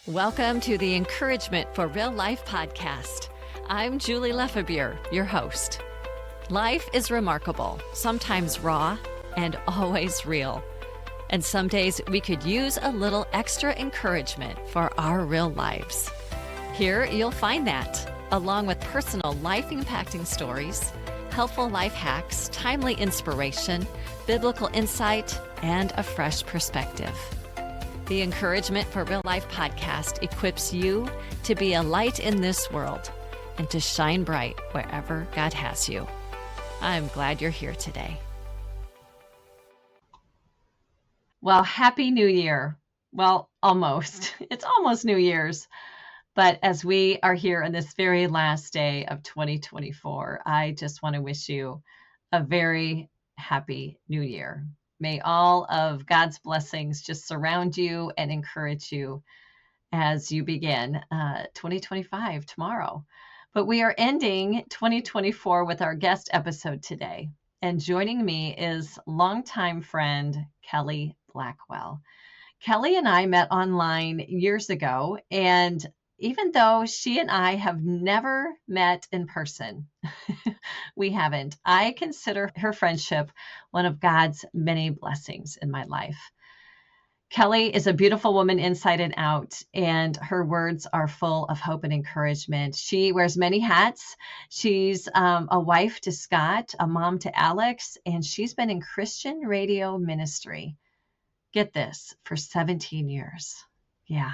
Welcome to the Encouragement for Real Life podcast. I'm Julie Lefebvre, your host. Life is remarkable, sometimes raw, and always real. And some days we could use a little extra encouragement for our real lives. Here you'll find that, along with personal life-impacting stories, helpful life hacks, timely inspiration, biblical insight, and a fresh perspective. The Encouragement for Real Life podcast equips you to be a light in this world and to shine bright wherever God has you. I'm glad you're here today. Well, Happy New Year. Well, almost. It's almost New Year's. But as we are here on this very last day of 2024, I just want to wish you a very happy New Year. May all of God's blessings just surround you and encourage you as you begin 2025 tomorrow. But we are ending 2024 with our guest episode today. And joining me is longtime friend Kelly Blackwell. Kelly and I met online years ago, and even though she and I have never met in person, we haven't. I consider her friendship one of God's many blessings in my life. Kelly is a beautiful woman inside and out, and her words are full of hope and encouragement. She wears many hats. She's a wife to Scott, a mom to Alex, and she's been in Christian radio ministry. Get this, for 17 years. Yeah.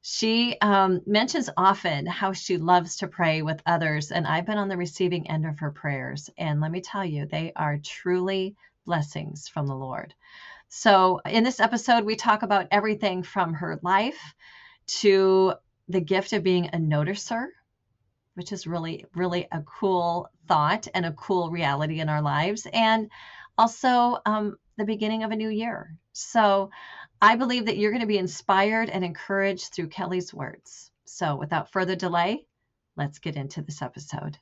She mentions often how she loves to pray with others, and I've been on the receiving end of her prayers. And let me tell you, they are truly blessings from the Lord. So in this episode, we talk about everything from her life to the gift of being a noticer, which is really, really a cool thought and a cool reality in our lives, and also the beginning of a new year. So I believe that you're going to be inspired and encouraged through Kelly's words. So without further delay, let's get into this episode.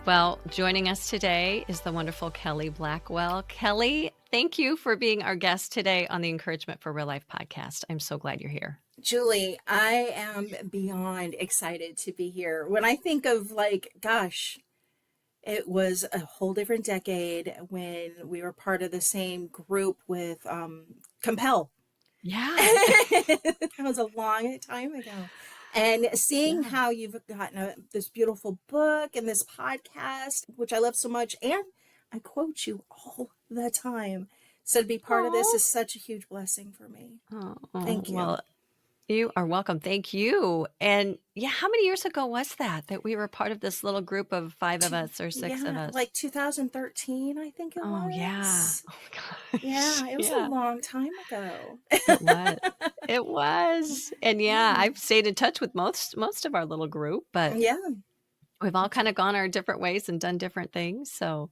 Well, joining us today is the wonderful Kelly Blackwell. Kelly, thank you for being our guest today on the Encouragement for Real Life podcast. I'm so glad you're here. Julie, I am beyond excited to be here. When I think of it was a whole different decade when we were part of the same group with Compel. Yeah. That was a long time ago. And seeing how you've gotten this beautiful book and this podcast, which I love so much, and I quote you all the time. So to be part of this is such a huge blessing for me. Thank you. Well, you are welcome. Thank you. And yeah, how many years ago was that we were part of this little group of 5 of us or 6 of us? Like 2013, I think it was. Yeah. Oh my gosh. Yeah, it was a long time ago. It was. It was. And yeah, I've stayed in touch with most of our little group, but we've all kind of gone our different ways and done different things. So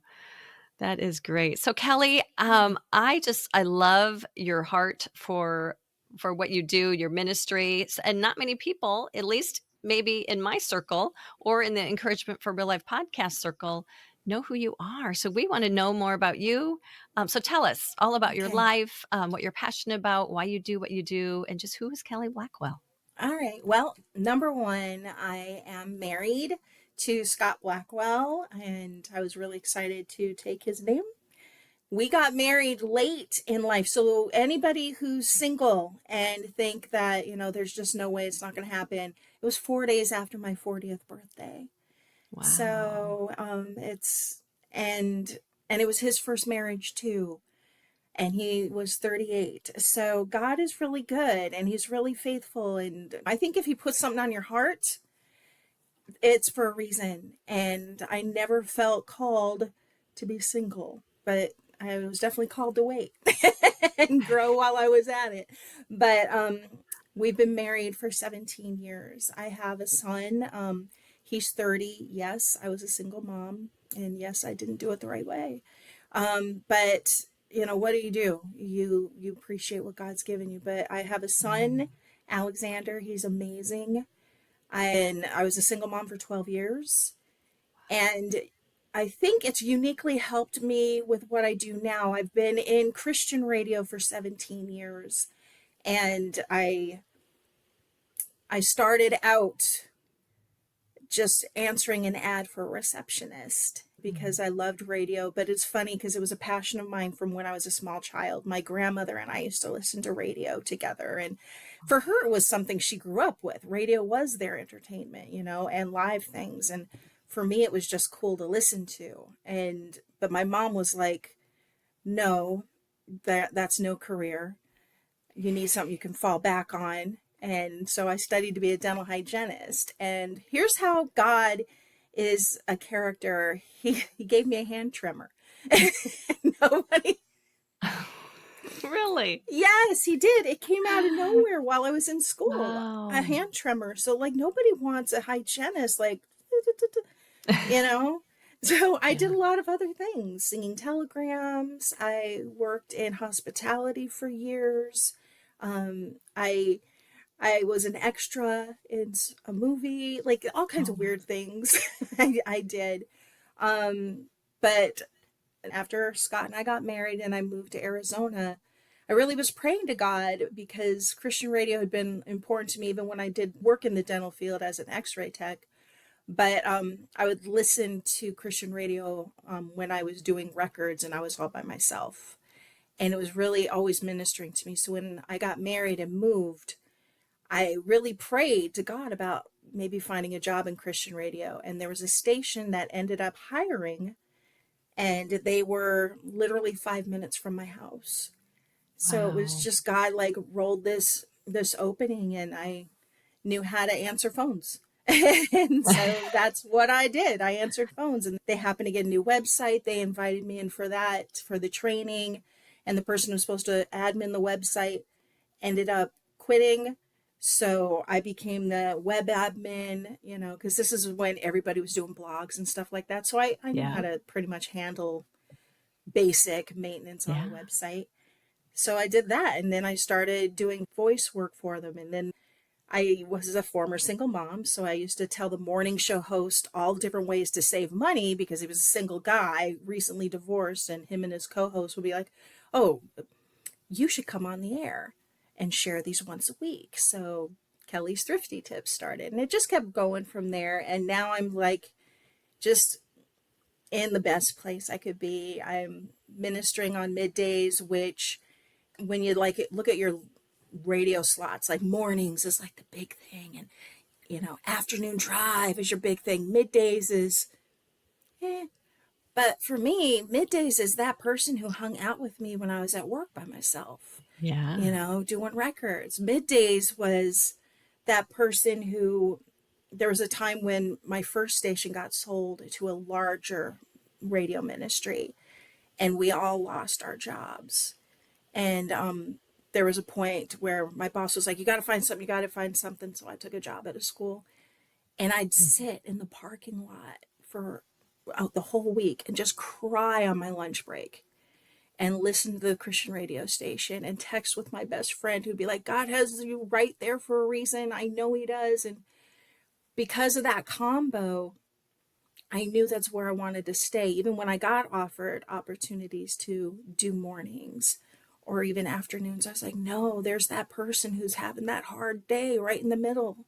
that is great. So Kelly, I love your heart for what you do, your ministry, and not many people, at least maybe in my circle or in the Encouragement for Real Life podcast circle, know who you are. So we want to know more about you. So tell us all about your life, what you're passionate about, why you do what you do, and just who is Kelly Blackwell? All right. Well, number one, I am married to Scott Blackwell, and I was really excited to take his name. We got married late in life. So anybody who's single and think that, there's just no way it's not going to happen. It was 4 days after my 40th birthday. Wow. So and it was his first marriage too. And he was 38. So God is really good and he's really faithful. And I think if he puts something on your heart, it's for a reason. And I never felt called to be single, but I was definitely called to wait and grow while I was at it. But we've been married for 17 years. I have a son. He's 30. Yes, I was a single mom. And yes, I didn't do it the right way. But what do? You appreciate what God's given you. But I have a son, Alexander. He's amazing. And I was a single mom for 12 years. And I think it's uniquely helped me with what I do now. I've been in Christian radio for 17 years. And I started out just answering an ad for a receptionist because I loved radio. But it's funny because it was a passion of mine from when I was a small child. My grandmother and I used to listen to radio together. And for her, it was something she grew up with. Radio was their entertainment, and live things. And for me, it was just cool to listen to. But my mom was like, no, that's no career. You need something you can fall back on. And so I studied to be a dental hygienist. And here's how God is a character. He gave me a hand trimmer. Nobody. Really? Yes, he did. It came out of nowhere while I was in school. A Wow. hand trimmer. So like nobody wants a hygienist like you know. So I did Yeah. a lot of other things, singing telegrams. I worked in hospitality for years. I was an extra in a movie, like all kinds Oh, of weird things I did. But after Scott and I got married and I moved to Arizona, I really was praying to God because Christian radio had been important to me even when I did work in the dental field as an x-ray tech. But I would listen to Christian radio when I was doing records and I was all by myself. And it was really always ministering to me. So when I got married and moved, I really prayed to God about maybe finding a job in Christian radio. And there was a station that ended up hiring, and they were literally 5 minutes from my house. So it was wow. just God like rolled this opening, and I knew how to answer phones. And so that's what I did. I answered phones, and they happened to get a new website. They invited me in for that, for the training. And the person who was supposed to admin the website ended up quitting. So I became the web admin, because this is when everybody was doing blogs and stuff like that. So I knew how Yeah. to pretty much handle basic maintenance on a Yeah. website. So I did that. And then I started doing voice work for them. And then I was a former single mom. So I used to tell the morning show host all different ways to save money because he was a single guy, recently divorced. And him and his co host would be like, oh, you should come on the air and share these once a week. So Kelly's Thrifty Tips started, and it just kept going from there. And now I'm like just in the best place I could be. I'm ministering on middays, which when you like look at your radio slots, like mornings is like the big thing, and afternoon drive is your big thing. Middays is eh. But for me, middays is that person who hung out with me when I was at work by myself, Yeah. doing records. Middays was that person who there was a time when my first station got sold to a larger radio ministry and we all lost our jobs. And there was a point where my boss was like, you got to find something, you got to find something. So I took a job at a school and I'd sit in the parking lot for the whole week and just cry on my lunch break and listen to the Christian radio station and text with my best friend who'd be like, God has you right there for a reason. I know he does. And because of that combo, I knew that's where I wanted to stay. Even when I got offered opportunities to do mornings or even afternoons, I was like, no, there's that person who's having that hard day right in the middle.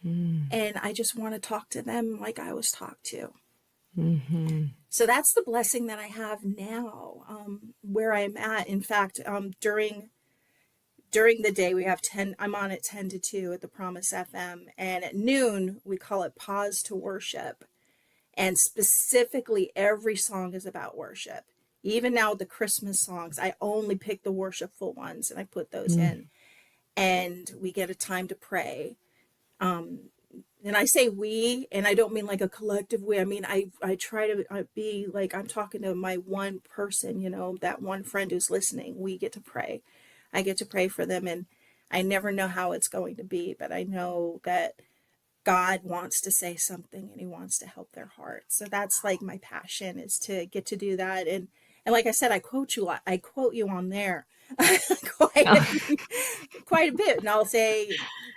Mm. And I just want to talk to them like I was talked to. Mm-hmm. So that's the blessing that I have now, where I'm at. In fact, during the day we have 10, I'm on at 10 to 2 at the Promise FM, and at noon we call it Pause to Worship, and specifically every song is about worship. Even now the Christmas songs, I only pick the worshipful ones and I put those Mm. in, and we get a time to pray. And I say we, and I don't mean like a collective we. I mean, I try to be like I'm talking to my one person, that one friend who's listening. We get to pray. I get to pray for them, and I never know how it's going to be, but I know that God wants to say something and He wants to help their heart. So that's like my passion is to get to do that. And like I said, I quote you on there quite Oh. quite a bit, and I'll say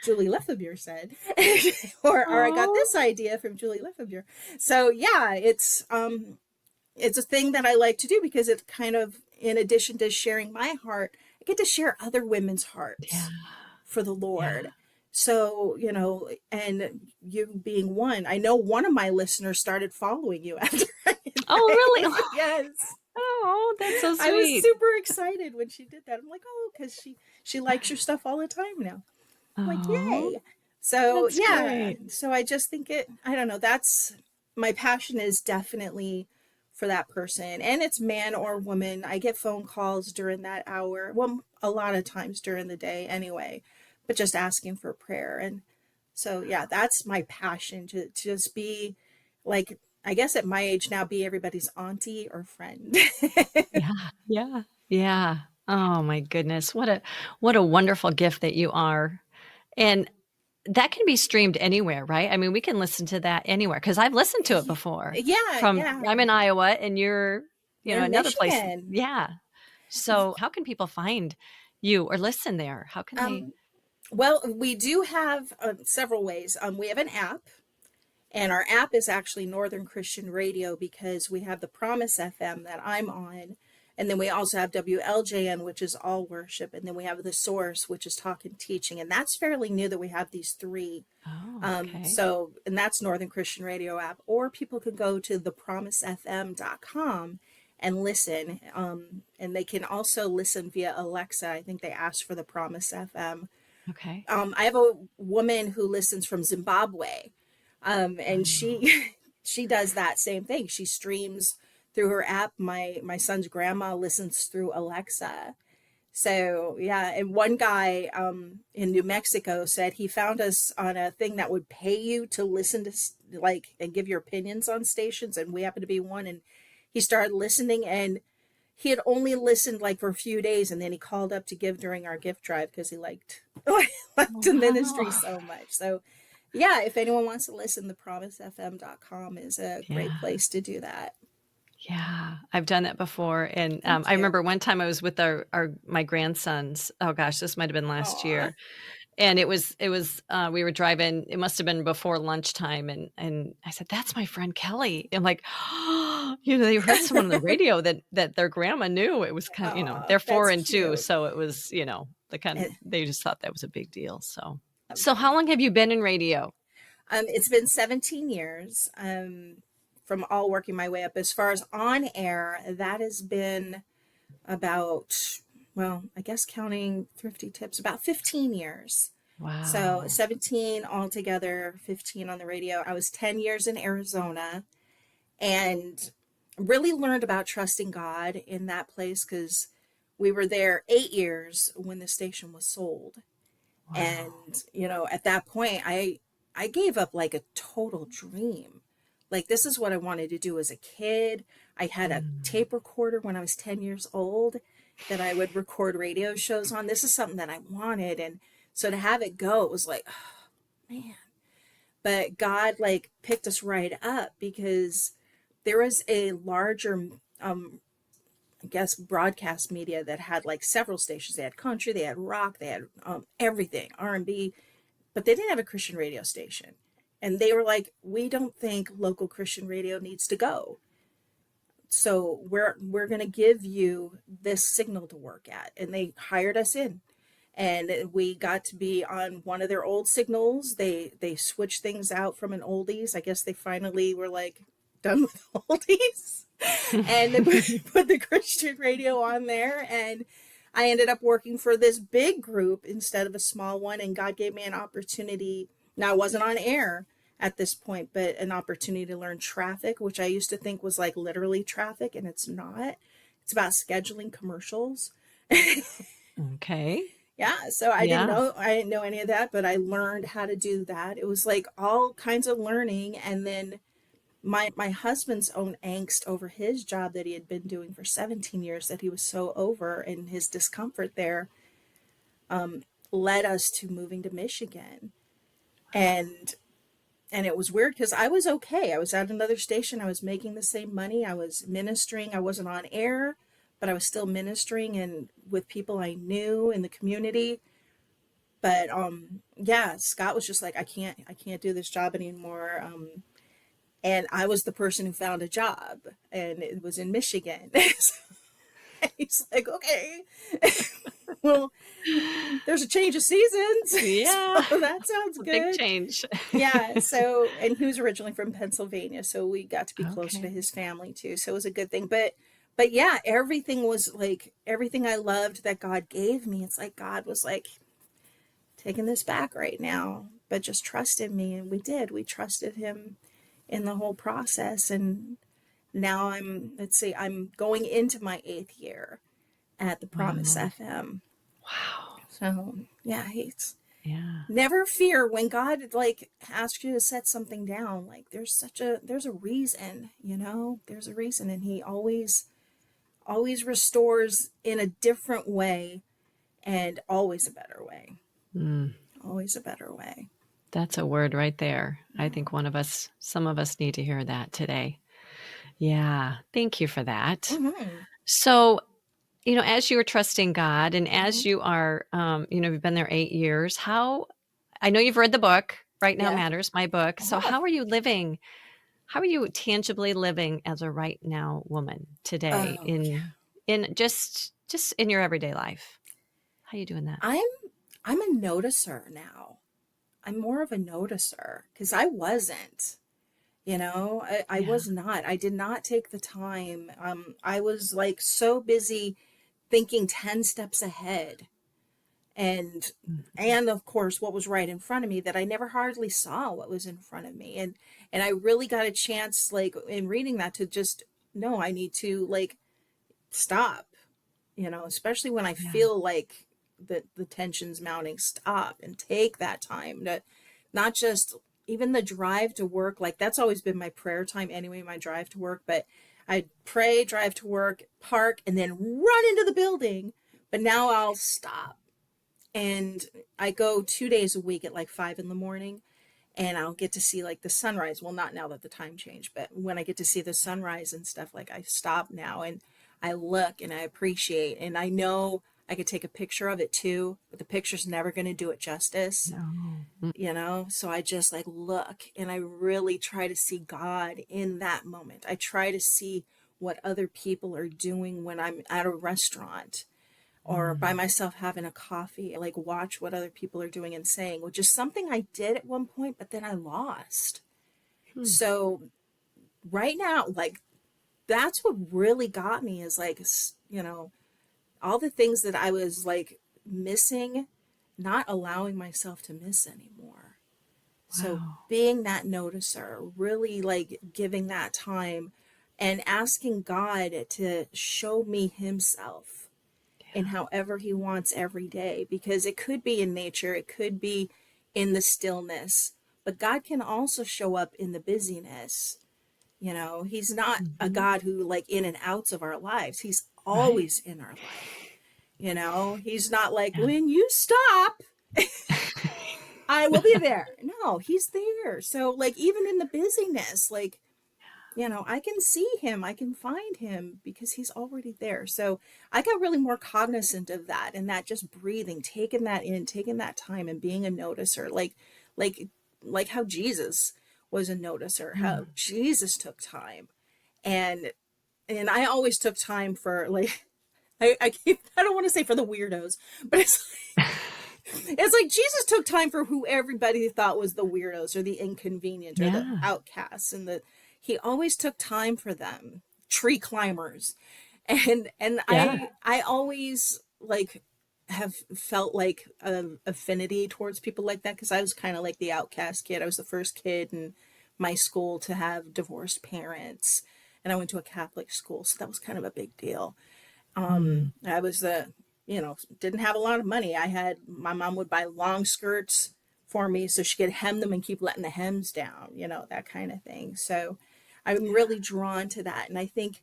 Julie Lefebvre said, or I got Oh, this idea from Julie Lefebvre. So yeah, it's a thing that I like to do because it kind of, in addition to sharing my heart, I get to share other women's yeah, hearts for the yeah. Lord. So, and you being one, I know one of my listeners started following you after I Oh, really? yes. Oh, that's so I was sweet. super excited when she did that. I'm like, oh, because she likes your stuff all the time now. I'm like, Oh, yay. So that's yeah, great. so I just think I don't know, that's my passion is definitely for that person. And it's man or woman. I get phone calls during that hour. Well, a lot of times during the day anyway, but just asking for prayer. And so yeah, that's my passion to just be like, I guess at my age now, be everybody's auntie or friend. Yeah, yeah, yeah. Oh my goodness, what a wonderful gift that you are, and that can be streamed anywhere, right? I mean, we can listen to that anywhere because 'cause I've listened to it before Yeah, from yeah. I'm in Iowa and you're, You're in another place. Michigan. Yeah. So, how can people find you or listen there? How can they? Um, well, we do have several ways. We have an app, and our app is actually Northern Christian Radio because we have the Promise FM that I'm on. And then we also have WLJN, which is all worship. And then we have the Source, which is talk and teaching. And that's fairly new that we have these three. Oh, okay. And that's Northern Christian Radio app. Or people can go to thepromisefm.com and listen. And they can also listen via Alexa. I think they asked for the Promise FM. Okay. I have a woman who listens from Zimbabwe, and Oh, she does that same thing. She streams through her app. My son's grandma listens through Alexa. So yeah, and one guy in New Mexico said he found us on a thing that would pay you to listen to like and give your opinions on stations, and we happen to be one. And he started listening, and he had only listened like for a few days, and then he called up to give during our gift drive because he liked liked the ministry wow. so much. So yeah, if anyone wants to listen, thepromisefm.com is a great Yeah. place to do that. Yeah, I've done that before, and, Thank I you. remember one time I was with our my grandsons. Oh gosh, this might have been last Aw. year, and we were driving, it must have been before lunchtime, and I said, "That's my friend Kelly." I'm like, they heard someone on the radio that their grandma knew. It was kind of, Aw, they're 4 that's and 2, cute. so it was, And, they just thought that was a big deal, so. So how long have you been in radio? it's been 17 years from all working my way up. As far as on air, that has been about, well, I guess counting Thrifty Tips, about 15 years. So Wow. 17 altogether, 15 on the radio. I was 10 years in Arizona and really learned about trusting God in that place because we were there 8 years when the station was sold. Wow. And, at that point, I gave up like a total dream. Like, this is what I wanted to do as a kid. I had a Mm. tape recorder when I was 10 years old that I would record radio shows on. This is something that I wanted. And so to have it go, it was like, oh, man. But God, like, picked us right up because there was a larger, I guess, broadcast media that had like several stations. They had country, they had rock, they had everything, R&B, but they didn't have a Christian radio station. And they were like, we don't think local Christian radio needs to go. So we're going to give you this signal to work at. And they hired us in. And we got to be on one of their old signals. They switched things out from an oldies. I guess they finally were like done with oldies. And they put the Christian radio on there, and I ended up working for this big group instead of a small one, and God gave me an opportunity. Now I wasn't on air at this point, but an opportunity to learn traffic, which I used to think was like literally traffic, and it's not. It's about scheduling commercials. Okay. Yeah, so Yeah. I didn't know any of that, but I learned how to do that. It was like all kinds of learning. And then my husband's own angst over his job that he had been doing for 17 years that he was so over, and his discomfort there led us to moving to Michigan. And And it was weird because I was okay. I was at another station. I was making the same money. I was ministering. I wasn't on air, but I was still ministering and with people I knew in the community. But yeah, Scott was just like, I can't do this job anymore. And I was the person who found a job, and it was in Michigan. So he's like, okay, well, there's a change of seasons. Yeah, So that sounds a big good. change. Yeah. So, and he was originally from Pennsylvania. So we got to be closer to Okay. his family too. So it was a good thing. But yeah, everything was like everything I loved that God gave me. It's like God was like taking this back right now, but just trust in me. And we did. We trusted him in the whole process. And now let's see, I'm going into my 8th year at the Promise Wow. FM. Wow. So yeah, he's Yeah. never fear when God like asks you to set something down. Like there's a reason, there's a reason, and He always restores in a different way, and always a better way. Mm, Always a better way. that's a word right there. I think some of us need to hear that today. Yeah. Thank you for that. Mm-hmm. So, as you are trusting God and Mm-hmm. as you are, you've been there 8 years, I know you've read the book, Right Now Yeah. Matters, my book. I So have. how are you living? How are you tangibly living as a right now woman today Oh yeah. in just in your everyday life? How are you doing that? I'm I'm a noticer now. I'm more of a noticer because I wasn't. I Yeah. was not. I did not take the time. I was like so busy thinking 10 steps ahead, and Mhm. and of course what was right in front of me, that I never hardly saw what was in front of me. And I really got a chance, like in reading that, to just know I need to like stop, especially when I Yeah. feel like the tension's mounting. Stop and take that time to not just even the drive to work. Like that's always been my prayer time anyway, my drive to work. But I pray, drive to work, park, and then run into the building. But now I'll stop, and I go 2 days a week at like 5 in the morning, and I'll get to see like the sunrise. Well, not now that the time changed, but when I get to see the sunrise and stuff, like I stop now and I look and I appreciate, and I know I could take a picture of it too, but the picture's never going to do it justice, No. Mm. So I just like look, and I really try to see God in that moment. I try to see what other people are doing when I'm at a restaurant or by Mm. myself having a coffee, like watch what other people are doing and saying, which is something I did at one point, but then I lost. Hmm. So right now, like that's what really got me is like, all the things that I was like missing, not allowing myself to miss anymore. So Wow. being that noticer, really like giving that time and asking God to show me Himself in Yeah. however He wants every day, because it could be in nature, it could be in the stillness, but God can also show up in the busyness. He's not a Mhm. God who like in and outs of our lives. He's Right. always in our life. He's not like, Yeah. when you stop, I will be there. No, He's there. So like even in the busyness, like I can see Him, I can find Him because He's already there. So I got really more cognizant of that, and that just breathing, taking that in, taking that time, and being a noticer, like like how Jesus was a noticer, how Mm. Jesus took time. And and I always took time for like I don't want to say for the weirdos, but it's like Jesus took time for who everybody thought was the weirdos or the inconvenient or the Yeah. outcasts, and that He always took time for them, tree climbers. And Yeah. I always like have felt like an affinity towards people like that, because I was kind of like the outcast kid. I was the first kid in my school to have divorced parents, and I went to a Catholic school, so that was kind of a big deal. Mm. I was didn't have a lot of money. My mom would buy long skirts for me so she could hem them and keep letting the hems down, that kind of thing. So I'm really drawn to that. And I think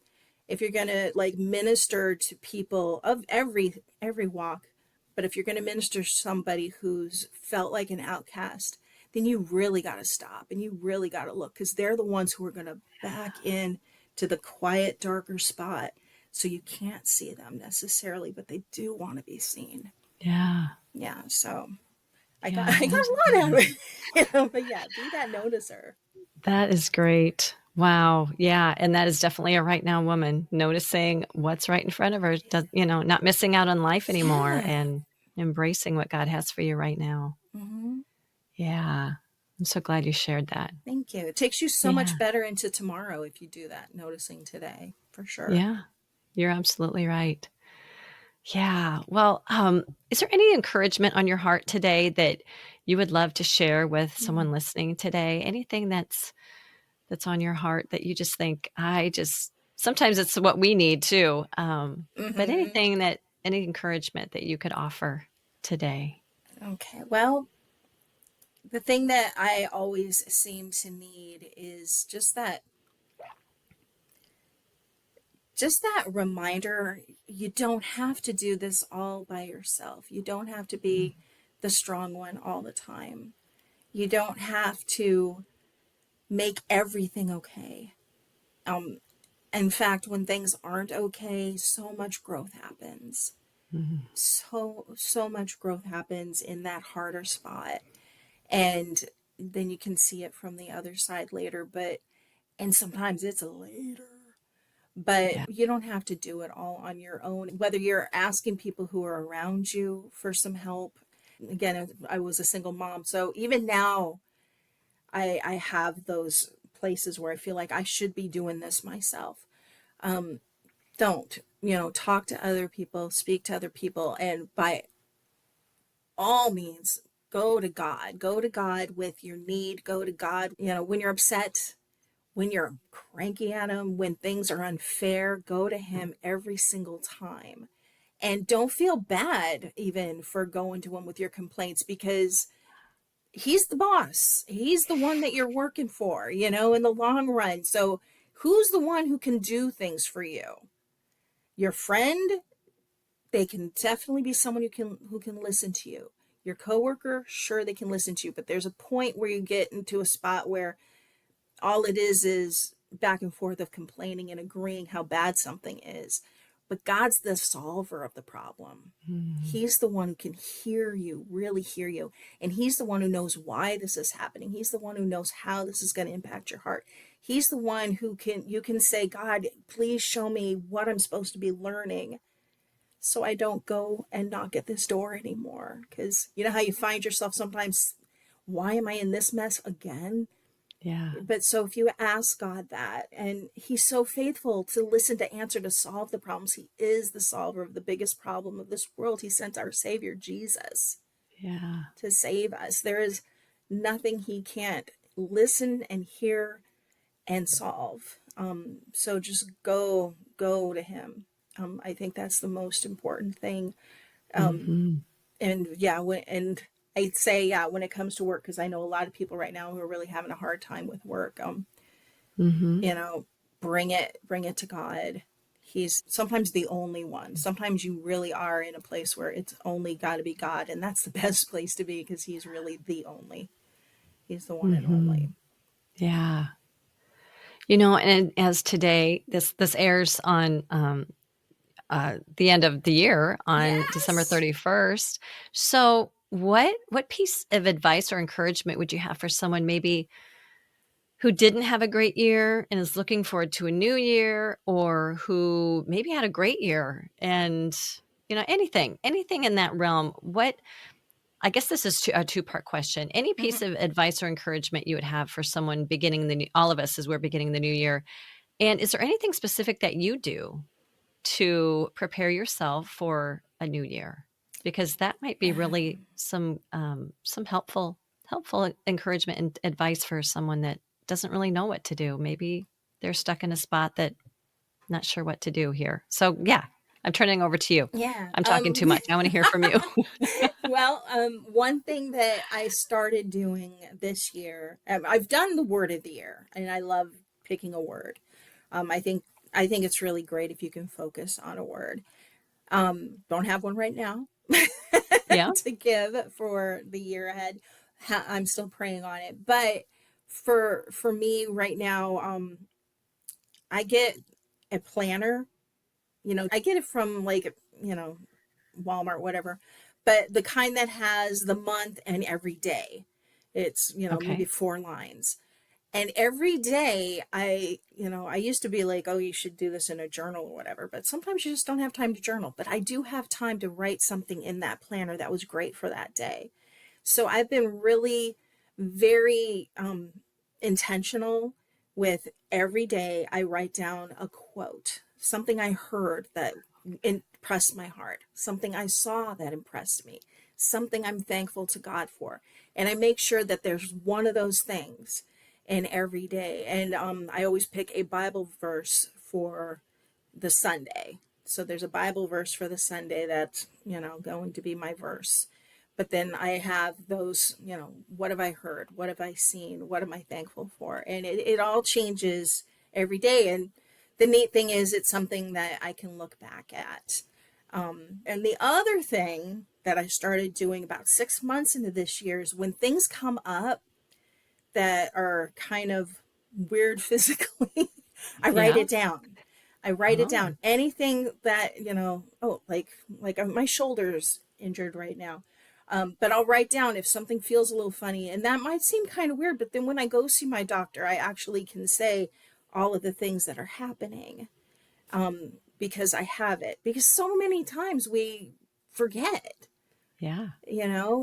if you're going to like minister to people of every walk, but if you're going to minister to somebody who's felt like an outcast, then you really got to stop and you really got to look, because they're the ones who are going to back in to the quiet, darker spot. So you can't see them necessarily, but they do want to be seen. Yeah. Yeah. So Yeah, I got a lot out of absolutely. it, but yeah, be that noticer. That is great. Wow. Yeah. And that is definitely a right now woman noticing what's right in front of her, does, not missing out on life anymore Yeah. and embracing what God has for you right now. Hmm. Yeah. I'm so glad you shared that. Thank you. It takes you so much Yeah. better into tomorrow if you do that, noticing today, for sure. Yeah. You're absolutely right. Yeah. Well, is there any encouragement on your heart today that you would love to share with someone listening today? Anything that's on your heart that you just think, I just sometimes it's what we need too. But Mm-hmm. any encouragement that you could offer today? Okay. Well, the thing that I always seem to need is just that reminder. You don't have to do this all by yourself. You don't have to be the strong one all the time. You don't have to make everything okay. Um, in fact, when things aren't okay, so much growth happens. Mhm. So much growth happens in that harder spot. And then you can see it from the other side later, and sometimes it's later. But Yeah. you don't have to do it all on your own. Whether you're asking people who are around you for some help. Again, I was a single mom, so even now I have those places where I feel like I should be doing this myself. Don't, talk to other people, speak to other people, and by all means, go to God. Go to God with your need. Go to God, when you're upset, when you're cranky at Him, when things are unfair, go to Him every single time. And don't feel bad even for going to Him with your complaints, because He's the boss. He's the one that you're working for, in the long run. So who's the one who can do things for you? Your friend? They can definitely be someone who can listen to you. Your coworker, sure, they can listen to you, but there's a point where you get into a spot where all it is back and forth of complaining and agreeing how bad something is. But God's the solver of the problem. Mhm. He's the one who can hear you, really hear you. And He's the one who knows why this is happening. He's the one who knows how this is going to impact your heart. He's the one you can say, God, please show me what I'm supposed to be learning so I don't go and knock at this door anymore. Because you know how you find yourself sometimes, why am I in this mess again? Yeah. But so if you ask God that, and He's so faithful to listen, to answer, to solve the problems, He is the solver of the biggest problem of this world. He sent our Savior, Jesus, Yeah. to save us. There is nothing He can't listen and hear and solve. So just go to Him. I think that's the most important thing. Mhm. And yeah, and I'd say, yeah, when it comes to work, because I know a lot of people right now who are really having a hard time with work. Mhm. You know, bring it to God. He's sometimes the only one. Sometimes you really are in a place where it's only got to be God, and that's the best place to be, because He's really the only. He's the one and only. Mhm. Yeah. And as today, this airs on the end of the year on December Yes. 31st. So, what piece of advice or encouragement would you have for someone maybe who didn't have a great year and is looking forward to a new year, or who maybe had a great year and anything in that realm? What I guess this is a two-part question. Any piece Mhm. of advice or encouragement you would have for someone beginning all of us as we're beginning the new year, and is there anything specific that you do to prepare yourself for a new year? Because that might be Yeah. really some helpful encouragement and advice for someone that doesn't really know what to do. Maybe they're stuck in a spot that not sure what to do here. So yeah, I'm turning over to you. Yeah. I'm talking too much. I want to hear from you. Well, one thing that I started doing this year, I've done the word of the year, and I love picking a word. I think it's really great if you can focus on a word. Don't have one right now Yeah. to give for the year ahead. I'm still praying on it. But for me right now, I get a planner. I get it from like, Walmart, whatever, but the kind that has the month and every day. It's, maybe Okay. 4 lines. And every day I used to be like, oh, you should do this in a journal or whatever, but sometimes you just don't have time to journal. But I do have time to write something in that planner that was great for that day. So I've been really very intentional with every day I write down a quote, something I heard that impressed my heart, something I saw that impressed me, something I'm thankful to God for. And I make sure that there's one of those things in every day. And I always pick a Bible verse for the Sunday. So there's a Bible verse for the Sunday that's, going to be my verse. But then I have those, what have I heard? What have I seen? What am I thankful for? And it all changes every day. And the neat thing is, it's something that I can look back at. And the other thing that I started doing about 6 months into this year is when things come up that are kind of weird physically, I write Yeah. it down. I write it Oh, down. Anything that, oh, like my shoulder's injured right now. But I'll write down if something feels a little funny. And that might seem kind of weird, but then when I go see my doctor, I actually can say all of the things that are happening, because I have it. Because so many times we forget, yeah.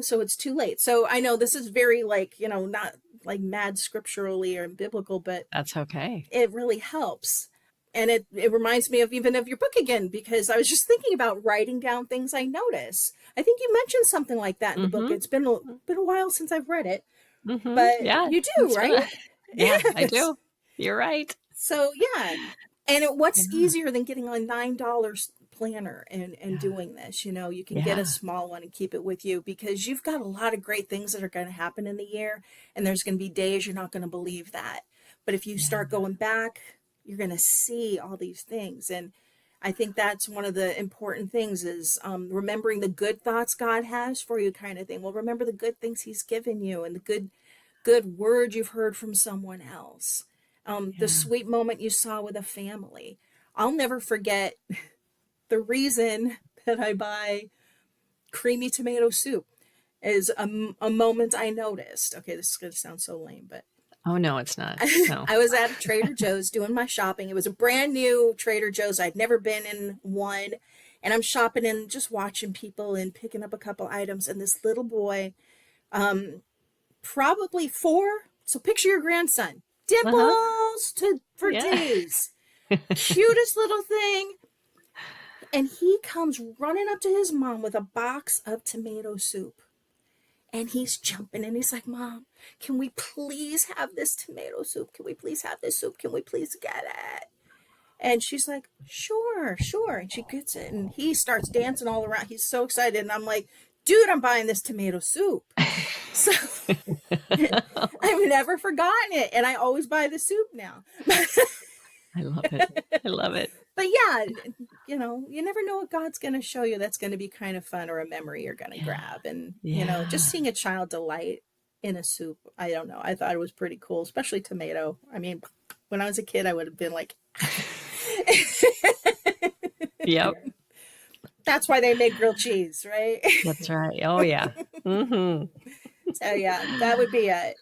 so it's too late. So I know this is very, like, not like mad scripturally or biblical, but That's okay. it really helps. And it reminds me of even of your book again, because I was just thinking about writing down things I notice. I think you mentioned something like that in the book. Mm-hmm. It's been a while since I've read it, Mm-hmm. but Yeah. you do, It's been right? a, yeah, I Yes. do. You're right. So yeah, and what's Yeah. easier than getting a $9 planner and Yeah. doing this? You can get a Yeah. small one and keep it with you, because you've got a lot of great things that are going to happen in the year, and there's going to be days you're not going to believe that. But if you Yeah. start going back, you're going to see all these things. And I think that's one of the important things is, remembering the good thoughts God has for you, kind of thing. Well, remember the good things He's given you, and the good word you've heard from someone else. The Yeah. sweet moment you saw with a family. I'll never forget the reason that I buy creamy tomato soup is a moment I noticed. Okay, this is going to sound so lame, but Oh, no, it's not. No. I was at a Trader Joe's doing my shopping. It was a brand new Trader Joe's. I'd never been in one. And I'm shopping and just watching people and picking up a couple items. And this little boy, probably 4. So picture your grandson. Uh-huh. Dimples for Yeah. days. Cutest little thing. And he comes running up to his mom with a box of tomato soup. And he's jumping and he's like, Mom, can we please have this tomato soup? Can we please have this soup? Can we please get it? And she's like, sure, sure. And she gets it and he starts dancing all around. He's so excited. And I'm like, dude, I'm buying this tomato soup. So I've never forgotten it. And I always buy the soup now. I love it. I love it. But yeah, you never know what God's going to show you that's going to be kind of fun, or a memory you're going to Yeah. grab. And, just Yeah. seeing a child delight in a soup, I don't know. I thought it was pretty cool, especially tomato. I mean, when I was a kid, I would have been like, Yep. that's why they make grilled cheese, right? That's right. Oh, yeah. Mm-hmm. So yeah, that would be it.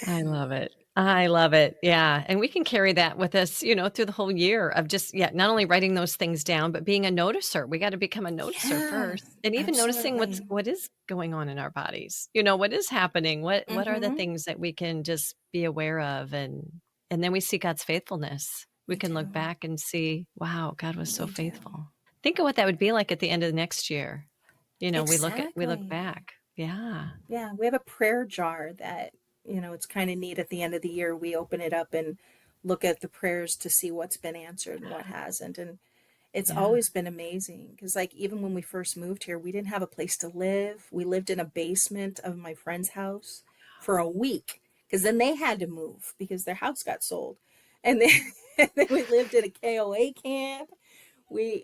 I love it. I love it. Yeah. And we can carry that with us, through the whole year of just, yeah, not only writing those things down, but being a noticer. We got to become a noticer Yeah, first. And even noticing absolutely. what is going on in our bodies. What is happening? What are the Mm-hmm. things that we can just be aware of, and then we see God's faithfulness. We We can look do. back and see, wow, God was so We do. faithful. Think of what that would be like at the end of the next year. We look Exactly. back. Yeah. Yeah, we have a prayer jar that, it's kind of neat at the end of the year. We open it up and look at the prayers to see what's been answered and what hasn't. And it's Yeah. always been amazing because, like, even when we first moved here, we didn't have a place to live. We lived in a basement of my friend's house for a week, because then they had to move because their house got sold. And then, and then we lived in a KOA camp.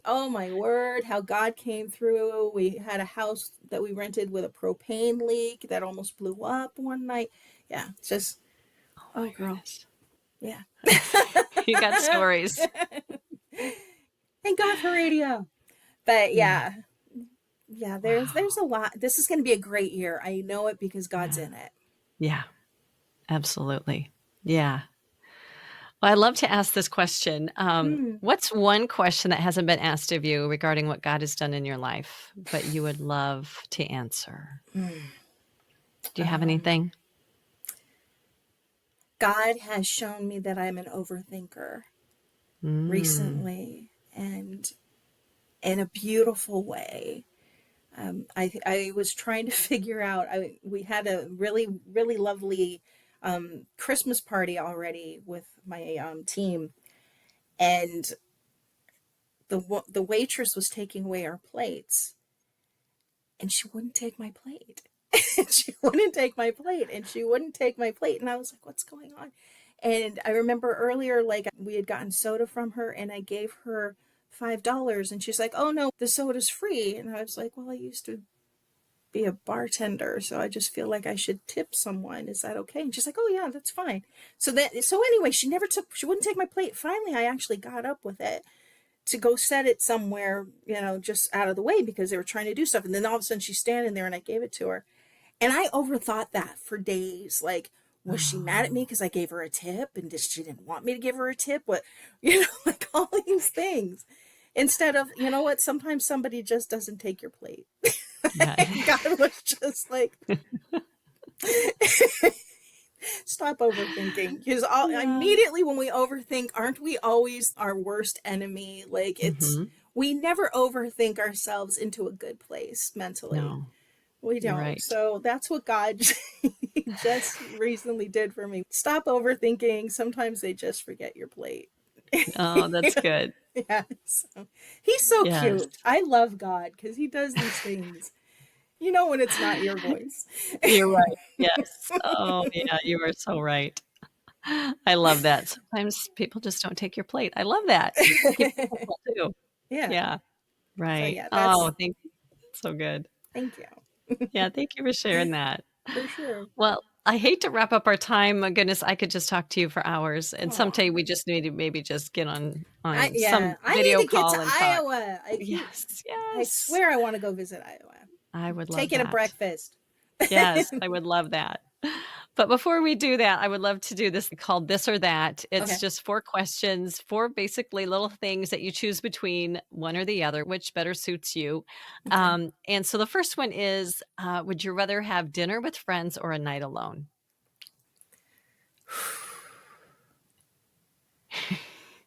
Oh my word, how God came through. We had a house that we rented with a propane leak that almost blew up one night. Yeah, just, Oh oh my girl. goodness. Yeah. You got stories. Thank God for radio. But Yeah. yeah, yeah, there's Wow. a lot. This is going to be a great year. I know it because God's Yeah. in it. Yeah. Absolutely. Yeah. Well, I love to ask this question. Hmm. What's one question that hasn't been asked of you regarding what God has done in your life, but you would love to answer? Hmm. Do you have Um, anything? God has shown me that I'm an overthinker Mm. recently, and in a beautiful way. I was trying to figure out. We had a really lovely Christmas party already with my team, and the waitress was taking away our plates, and she wouldn't take my plate. She wouldn't take my plate, and she wouldn't take my plate, and I was like, "What's going on?" And I remember earlier, like we had gotten soda from her, and I gave her $5, and she's like, "Oh no, the soda's free." And I was like, "Well, I used to be a bartender, so I just feel like I should tip someone. Is that okay?" And she's like, "Oh yeah, that's fine." So anyway, she wouldn't take my plate. Finally, I actually got up with it to go set it somewhere, just out of the way because they were trying to do stuff. And then all of a sudden she's standing there and I gave it to her. And I overthought that for days. Like, was she mad at me Oh, because I gave her a tip and she didn't want me to give her a tip? What, like all these things. Instead of, you know what, sometimes somebody just doesn't take your plate. yeah. God was just like, stop overthinking. Because all Yeah. immediately when we overthink, aren't we always our worst enemy? Like Mhm. we never overthink ourselves into a good place mentally. No, We you're don't. right. So that's what God just recently did for me. Stop overthinking. Sometimes they just forget your plate. Oh, that's good. Yeah. So he's so Yes. cute. I love God because he does these things. You know when it's not your voice. You're right. Yes. Oh, yeah, you are so right. I love that. Sometimes people just don't take your plate. I love that. Keep it simple too. Yeah. Yeah, So right. yeah, Oh, thank you. So good. thank you. Yeah, thank you for sharing that. For sure. Well, I hate to wrap up our time. My goodness, I could just talk to you for hours, and Oh, someday we just need to maybe just get on some yeah. I need video to get to call and talk. Iowa. Yes, I yes. swear I want to go visit Iowa. I would love Taking a that. breakfast. Yes, I would love that. But before we do that, I would love to do this called This or That. It's Okay. just 4 questions, 4 basically little things that you choose between one or the other, which better suits you. Okay. And so the first one is, would you rather have dinner with friends or a night alone?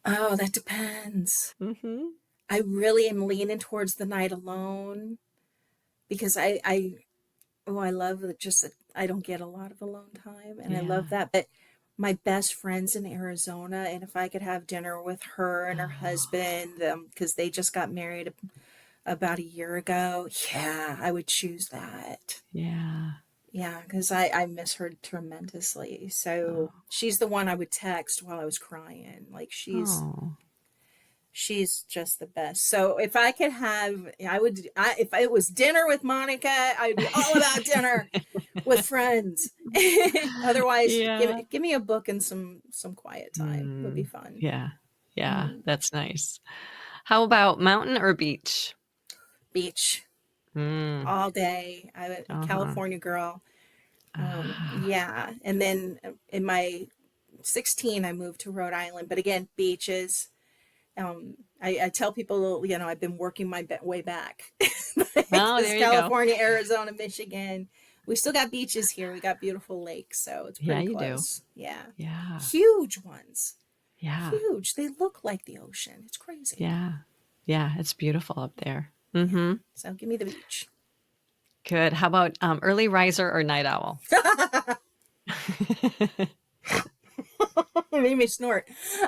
Oh, that depends. Mhm. I really am leaning towards the night alone because I love it just that I don't get a lot of alone time and I love Yeah. that. But my best friend's in Arizona, and if I could have dinner with her and her Oh, husband, because they just got married about a year ago, yeah, I would choose that. yeah. Yeah, because I miss her tremendously. So Oh. she's the one I would text while I was crying. Like Oh. she's just the best. So if I could have, if it was dinner with Monica, I would be all about dinner with friends. Otherwise, Yeah. give me a book and some quiet time would be Mm. fun. Yeah. Yeah, Mm. that's nice. How about mountain or beach? Beach Mm. all day. I'm a Uh-huh. California girl. Ah. Yeah, and then in my 16, I moved to Rhode Island, but again, beaches. I tell people, I've been working my way back Oh, because there you go. California, Arizona, Michigan, we still got beaches here. We got beautiful lakes, so it's Yeah, pretty you do. close. Yeah. Yeah. Huge ones. Yeah. Huge. They look like the ocean. It's crazy. Yeah. Yeah, it's beautiful up there. Yeah. Mhm. So give me the beach. Good. How about, early riser or night owl? It made me snort.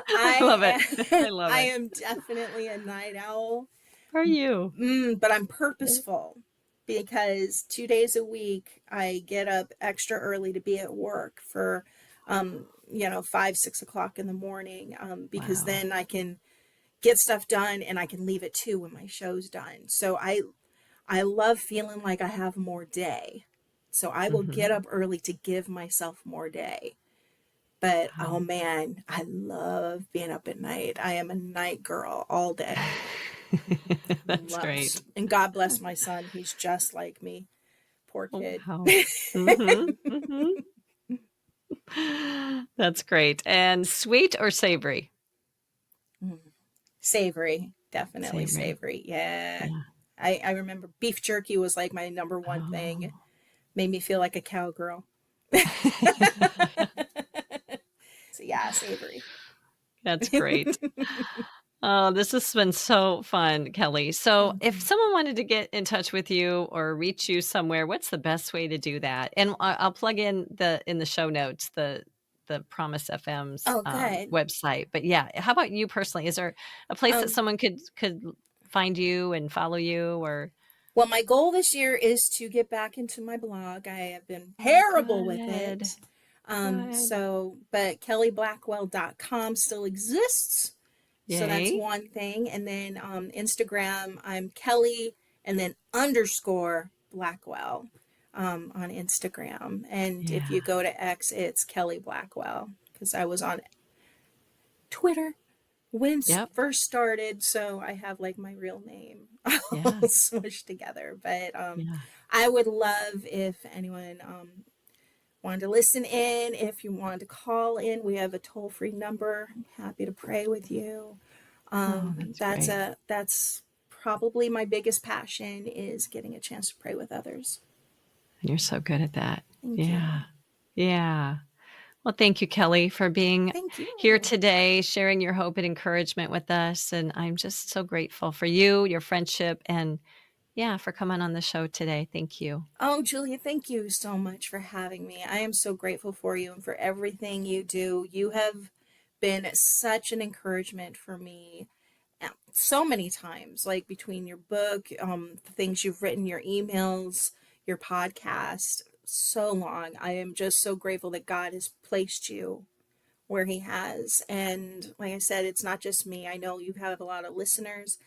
I love it. I love I it. am definitely a night owl. Are you? But I'm Yeah. purposeful because 2 days a week I get up extra early to be at work for 5, 6 o'clock in the morning, because Wow. then I can get stuff done, and I can leave at 2 when my show's done. So I love feeling like I have more day. So I will get Mhm. up early to give myself more day. But oh Wow. man, I love being up at night. I am a night girl all day. That's great. And God bless my son. He's just like me. Poor Oh, kid. wow. Mhm, mhm. That's great. And sweet or savory? Mm. Savory, definitely Savory. savory. Yeah. Yeah. I remember beef jerky was like my number one thing. Oh. Made me feel like a cowgirl. So yeah, savory. That's great. Oh, this has been so fun, Kelly. So, if Mhm. someone wanted to get in touch with you or reach you somewhere, what's the best way to do that? And I'll plug in the show notes the Promise FM's Oh, good. website. But yeah, how about you personally? Is there a place that Um, someone could find you and follow you? Or well, my goal this year is to get back into my blog. I have been oh, terrible with good, it. good, But kellyblackwell.com still exists. So that's yay, one thing. And then Instagram, I'm Kelly and then underscore Blackwell on Instagram. And if yeah, you go to X, it's Kelly Blackwell because I was on Twitter when yep, first started, so I have like my real name all yeah, smushed together. But yeah. I would love if anyone wanted to listen in. If you wanted to call in, we have a toll free number. I'm happy to pray with you. Oh, that's great. That's probably my biggest passion is getting a chance to pray with others. You're so good at that. Thank Yeah, you. yeah. Well, thank you, Kelly, for being Thank here you. today, sharing your hope and encouragement with us. And I'm just so grateful for you, your friendship, and yeah, for coming on the show today. Thank you. Oh, Julia, thank you so much for having me. I am so grateful for you and for everything you do. You have been such an encouragement for me so many times, like between your book, the things you've written, your emails, your podcast, so long. I am just so grateful that God has placed you where He has. And like I said, it's not just me. I know you have a lot of listeners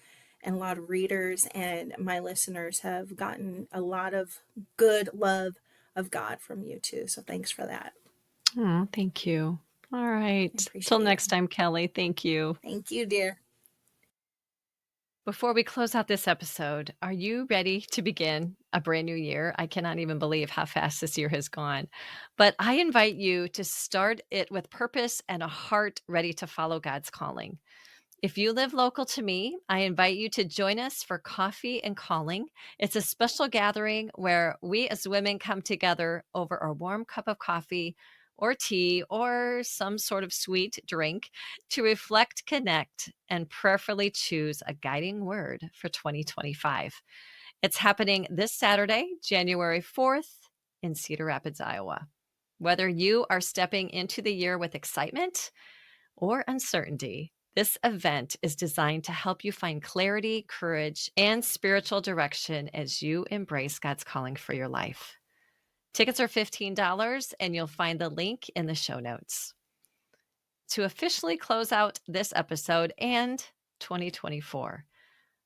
and a lot of readers, and my listeners have gotten a lot of good love of God from you too. So thanks for that. Oh, thank you. All I right. Till appreciate you. next time, Kelly. Thank you. Thank you, dear. Before we close out this episode, are you ready to begin a brand new year? I cannot even believe how fast this year has gone. But I invite you to start it with purpose and a heart ready to follow God's calling. If you live local to me, I invite you to join us for Coffee and Calling. It's a special gathering where we as women come together over a warm cup of coffee or tea or some sort of sweet drink to reflect, connect, and prayerfully choose a guiding word for 2025. It's happening this Saturday, January 4th in Cedar Rapids, Iowa. Whether you are stepping into the year with excitement, or uncertainty, this event is designed to help you find clarity, courage, and spiritual direction as you embrace God's calling for your life. Tickets are $15, and you'll find the link in the show notes. To officially close out this episode and 2024,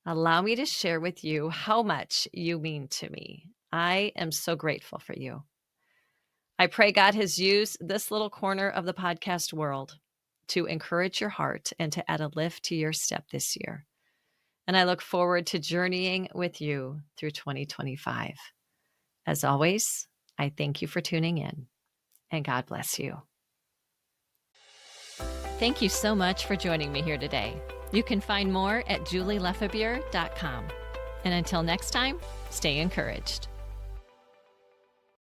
allow me to share with you how much you mean to me. I am so grateful for you. I pray God has used this little corner of the podcast world to encourage your heart and to add a lift to your step this year. And I look forward to journeying with you through 2025. As always, I thank you for tuning in, and God bless you. Thank you so much for joining me here today. You can find more at julielefebure.com. And until next time, stay encouraged.